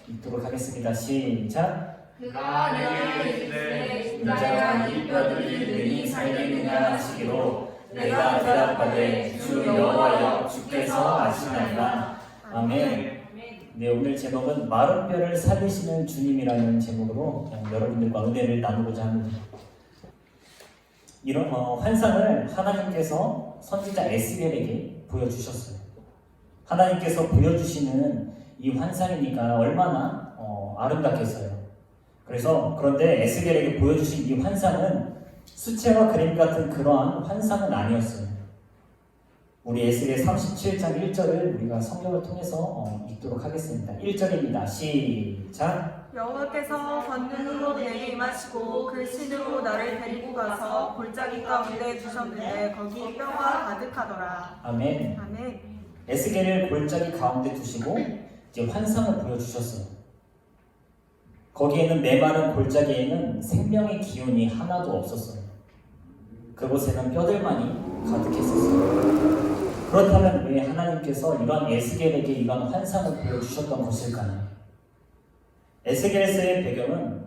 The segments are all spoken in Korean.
읽도록 하겠습니다. 시작. 그가 내게 이르시되 인자야 이 뼈들이 능히 살겠느냐 하시기로 내가 대답하되 주 여호와여 주께서 아시나이다. 아멘. 네, 오늘 제목은 마른 뼈를 살리시는 주님이라는 제목으로 여러분들과 은혜를 나누고자 합니다. 이런 환상을 하나님께서 선지자 에스겔에게 보여주셨어요. 하나님께서 보여주시는 이 환상이니까 얼마나 아름답겠어요. 그런데 에스겔에게 보여주신 이 환상은 수채화 그림 같은 그러한 환상은 아니었어요. 우리 에스겔 37장 1절을 우리가 성경을 통해서 읽도록 하겠습니다. 1절입니다. 시작. 여호와께서 권능으로 내게 임하시고 그 신으로 나를 데리고 가서 골짜기 가운데 두셨는데 거기 뼈가 가득하더라. 아멘. 아멘. 에스겔을 골짜기 가운데 두시고 이제 환상을 보여주셨어요. 거기에는 메마른 골짜기에는 생명의 기운이 하나도 없었어요. 그곳에는 뼈들만이 가득했었어요. 그렇다면 왜 하나님께서 이런 에스겔에게 이런 환상을 보여주셨던 것일까요? 에스겔서의 배경은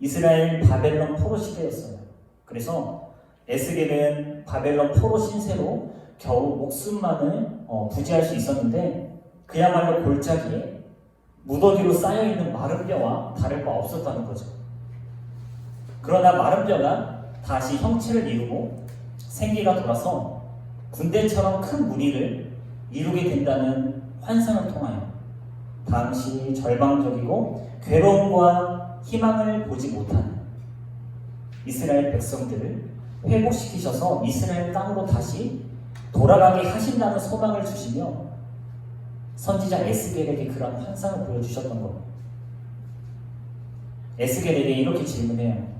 이스라엘 바벨론 포로 시대였어요. 그래서 에스겔은 바벨론 포로 신세로 겨우 목숨만을 부지할 수 있었는데 그야말로 골짜기에 무더기로 쌓여있는 마른 뼈와 다를 바 없었다는 거죠. 그러나 마른 뼈가 다시 형체를 이루고 생기가 돌아서 군대처럼 큰 무리를 이루게 된다는 환상을 통하여 당시 절망적이고 괴로움과 희망을 보지 못하는 이스라엘 백성들을 회복시키셔서 이스라엘 땅으로 다시 돌아가게 하신다는 소망을 주시며 선지자 에스겔에게 그런 환상을 보여주셨던 겁니다. 에스겔에게 이렇게 질문해요.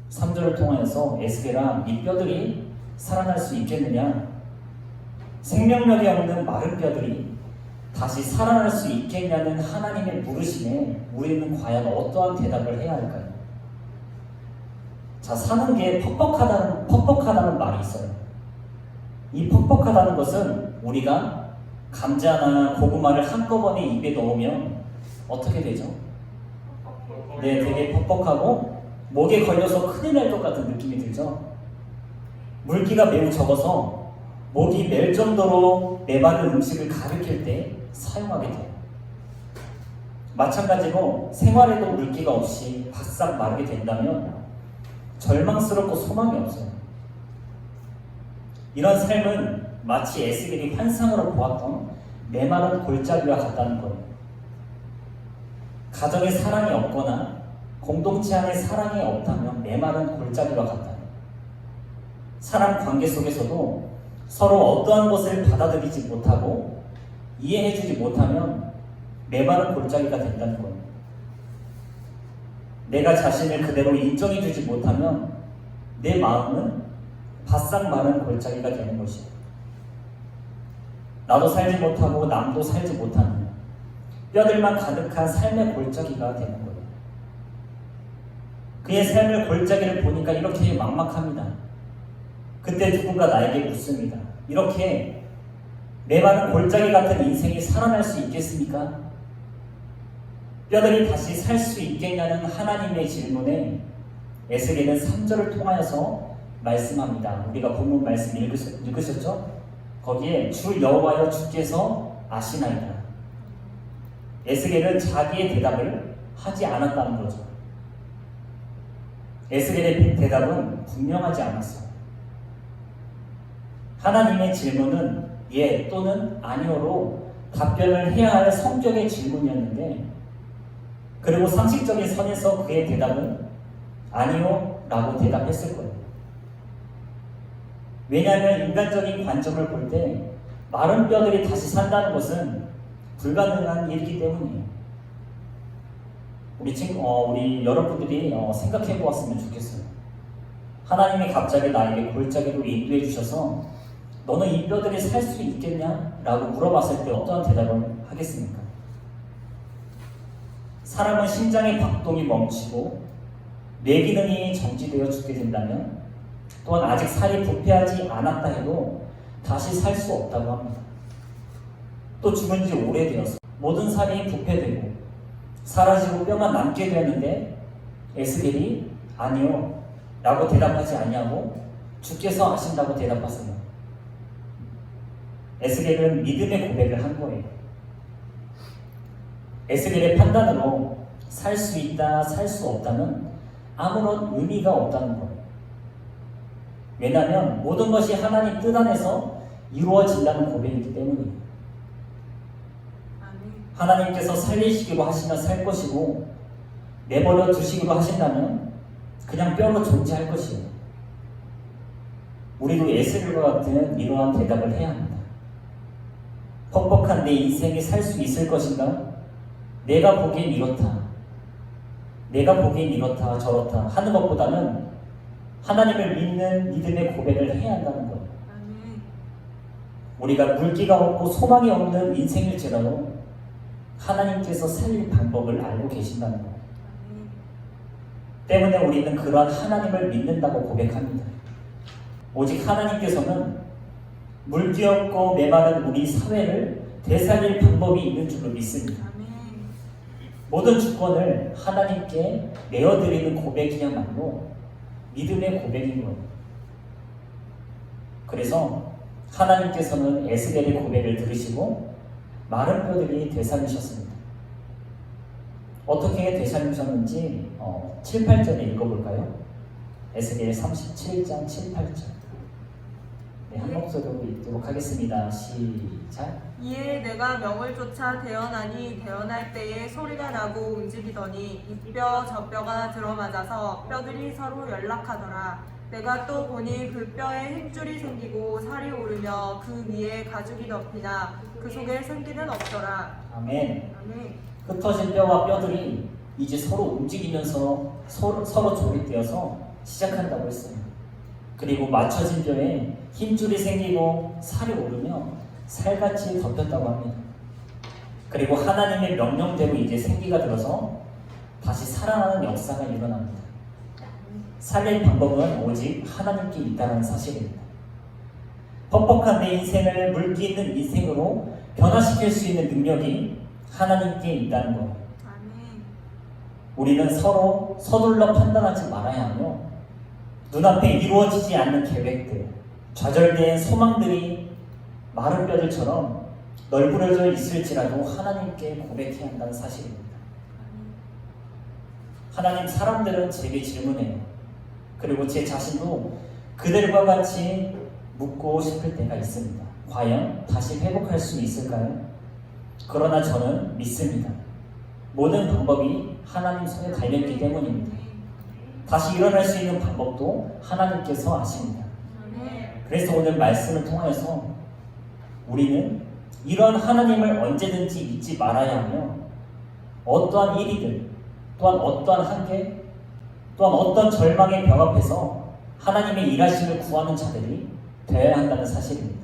3절을 통하여서 에스겔아, 이 뼈들이 살아날 수 있겠느냐? 생명력이 없는 마른 뼈들이 다시 살아날 수 있겠냐는 하나님의 물으심에 우리는 과연 어떠한 대답을 해야 할까요? 자, 사는 게 퍽퍽하다는 말이 있어요. 이 퍽퍽하다는 것은 우리가 감자나 고구마를 한꺼번에 입에 넣으면 어떻게 되죠? 네, 되게 퍽퍽하고 목에 걸려서 큰일 날 것 같은 느낌이 들죠? 물기가 매우 적어서 목이 멜 정도로 메마른 음식을 가리킬 때 사용하게 돼요. 마찬가지로 생활에도 물기가 없이 바싹 마르게 된다면 절망스럽고 소망이 없어요. 이런 삶은 마치 에스겔이 환상으로 보았던 메마른 골짜기와 같다는 거예요. 가정에 사랑이 없거나 공동체 안에 사랑이 없다면 메마른 골짜기와 같다. 사람 관계 속에서도 서로 어떠한 것을 받아들이지 못하고 이해해주지 못하면 메마른 골짜기가 된다는 거예요. 내가 자신을 그대로 인정해주지 못하면 내 마음은 바싹 마른 골짜기가 되는 것이에요. 나도 살지 못하고 남도 살지 못하는 뼈들만 가득한 삶의 골짜기가 되는 거예요. 그의 삶의 골짜기를 보니까 이렇게 막막합니다. 그때 누군가 나에게 묻습니다. 이렇게 메마른 골짜기 같은 인생이 살아날 수 있겠습니까? 뼈들이 다시 살 수 있겠냐는 하나님의 질문에 에스겔은 3절을 통하여서 말씀합니다. 우리가 본문 말씀 읽으셨죠? 거기에 주 여호와여 주께서 아시나이다. 에스겔은 자기의 대답을 하지 않았다는 거죠. 에스겔의 대답은 분명하지 않았어요. 하나님의 질문은 예 또는 아니오로 답변을 해야 할 성격의 질문이었는데 그리고 상식적인 선에서 그의 대답은 아니요 라고 대답했을 거예요. 왜냐하면 인간적인 관점을 볼 때 마른 뼈들이 다시 산다는 것은 불가능한 일이기 때문이에요. 우리 여러분들이 생각해 보았으면 좋겠어요. 하나님이 갑자기 나에게 골짜기로 인도해 주셔서 너는 이 뼈들이 살 수 있겠냐? 라고 물어봤을 때 어떠한 대답을 하겠습니까? 사람은 심장의 박동이 멈추고 뇌 기능이 정지되어 죽게 된다면 또한 아직 살이 부패하지 않았다 해도 다시 살 수 없다고 합니다. 또 죽은 지 오래되어서 모든 살이 부패되고 사라지고 뼈만 남게 되었는데 에스겔이 아니요 라고 대답하지 아니하고 주께서 아신다고 대답하세요. 에스겔은 믿음의 고백을 한 거예요. 에스겔의 판단으로 살 수 있다, 살 수 없다는 아무런 의미가 없다는 거예요. 왜냐하면 모든 것이 하나님 뜻 안에서 이루어진다는 고백이기 때문이에요. 하나님께서 살리시기로 하시면 살 것이고 내버려 두시기로 하신다면 그냥 뼈로 존재할 것이에요. 우리도 에스겔과 같은 이러한 대답을 해야 합니다. 퍽퍽한 내 인생이 살 수 있을 것인가? 내가 보기엔 이렇다. 내가 보기엔 이렇다 저렇다 하는 것보다는 하나님을 믿는 믿음의 고백을 해야 한다는 거예요. 우리가 물기가 없고 소망이 없는 인생일지라도 하나님께서 살릴 방법을 알고 계신다는 거예요. 때문에 우리는 그러한 하나님을 믿는다고 고백합니다. 오직 하나님께서는 물기 없고 메마른 우리 사회를 되살릴 방법이 있는 줄로 믿습니다. 모든 주권을 하나님께 내어드리는 고백이야말로 믿음의 고백인 거예요. 그래서 하나님께서는 에스겔의 고백을 들으시고 마른 뼈들이 되살리셨습니다. 어떻게 되살리셨는지 7, 8절에 읽어볼까요? 에스겔 37장 7, 8절. 네, 한 목소리로 읽도록 하겠습니다. 시작. 이에 내가 명을 쫓아 대언하니 대언할 때에 소리가 나고 움직이더니 이 뼈 저 뼈가 들어맞아서 뼈들이 서로 연락하더라. 내가 또 보니 그 뼈에 힘줄이 생기고 살이 오르며 그 위에 가죽이 덮이나 그 속에 생기는 없더라. 아멘. 아멘. 흩어진 뼈와 뼈들이 이제 서로 움직이면서 서로 조립되어서 시작한다고 했어요. 그리고 맞춰진 뼈에 힘줄이 생기고 살이 오르며 살같이 덮였다고 합니다. 그리고 하나님의 명령대로 이제 생기가 들어서 다시 살아나는 역사가 일어납니다. 살릴 방법은 오직 하나님께 있다는 사실입니다. 퍽퍽한 내 인생을 물기 있는 인생으로 변화시킬 수 있는 능력이 하나님께 있다는 것. 우리는 서로 서둘러 판단하지 말아야 하며 눈앞에 이루어지지 않는 계획들, 좌절된 소망들이 마른 뼈들처럼 널브러져 있을지라도 하나님께 고백해야 한다는 사실입니다. 하나님, 사람들은 제게 질문해요. 그리고 제 자신도 그들과 같이 묻고 싶을 때가 있습니다. 과연 다시 회복할 수 있을까요? 그러나 저는 믿습니다. 모든 방법이 하나님 손에 달렸기 때문입니다. 다시 일어날 수 있는 방법도 하나님께서 아십니다. 그래서 오늘 말씀을 통하여서 우리는 이런 하나님을 언제든지 잊지 말아야 하며 어떠한 일이든 또한 어떠한 한계 또한 어떤 절망의 벽 앞에서 하나님의 일하심을 구하는 자들이 되어야 한다는 사실입니다.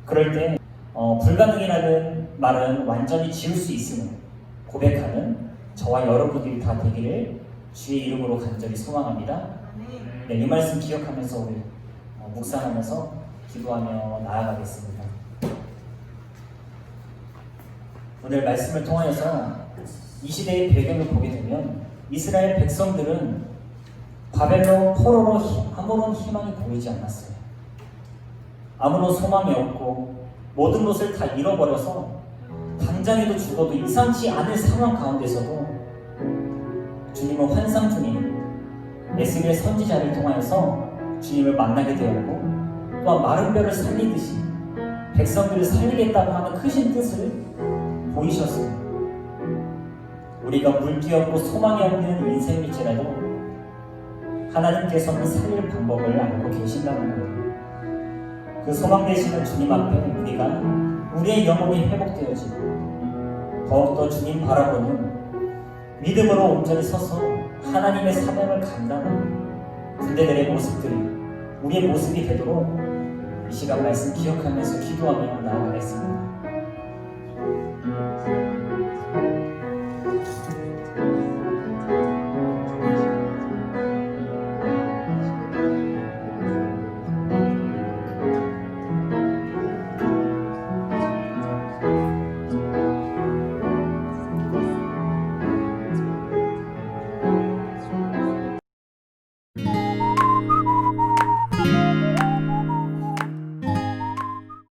그럴 때 불가능이라는 말은 완전히 지울 수 있음을 고백하는 저와 여러분들이 다 되기를 주의 이름으로 간절히 소망합니다. 네, 이 말씀 기억하면서 우리 묵상하면서 기도하며 나아가겠습니다. 오늘 말씀을 통하여서 이 시대의 배경을 보게 되면 이스라엘 백성들은 바벨론 포로로 아무런 희망이 보이지 않았어요. 아무런 소망이 없고 모든 것을 다 잃어버려서 당장에도 죽어도 이상치 않을 상황 가운데서도 주님은 환상 중인 에스겔 선지자를 통하여서 주님을 만나게 되었고 또한 마른 뼈를 살리듯이 백성들을 살리겠다고 하는 크신 뜻을 보이셨어요. 우리가 물기 없고 소망이 없는 인생일지라도 하나님께서는 살릴 방법을 알고 계신다는 거예요. 그 소망 되시는 주님 앞에 우리가 우리의 영혼이 회복되어지고 더욱더 주님 바라보는 믿음으로 온전히 서서 하나님의 사명을 감당하는 군대들의 모습들이 우리의 모습이 되도록 이 시간 말씀 기억하면서 기도하며 나아가겠습니다.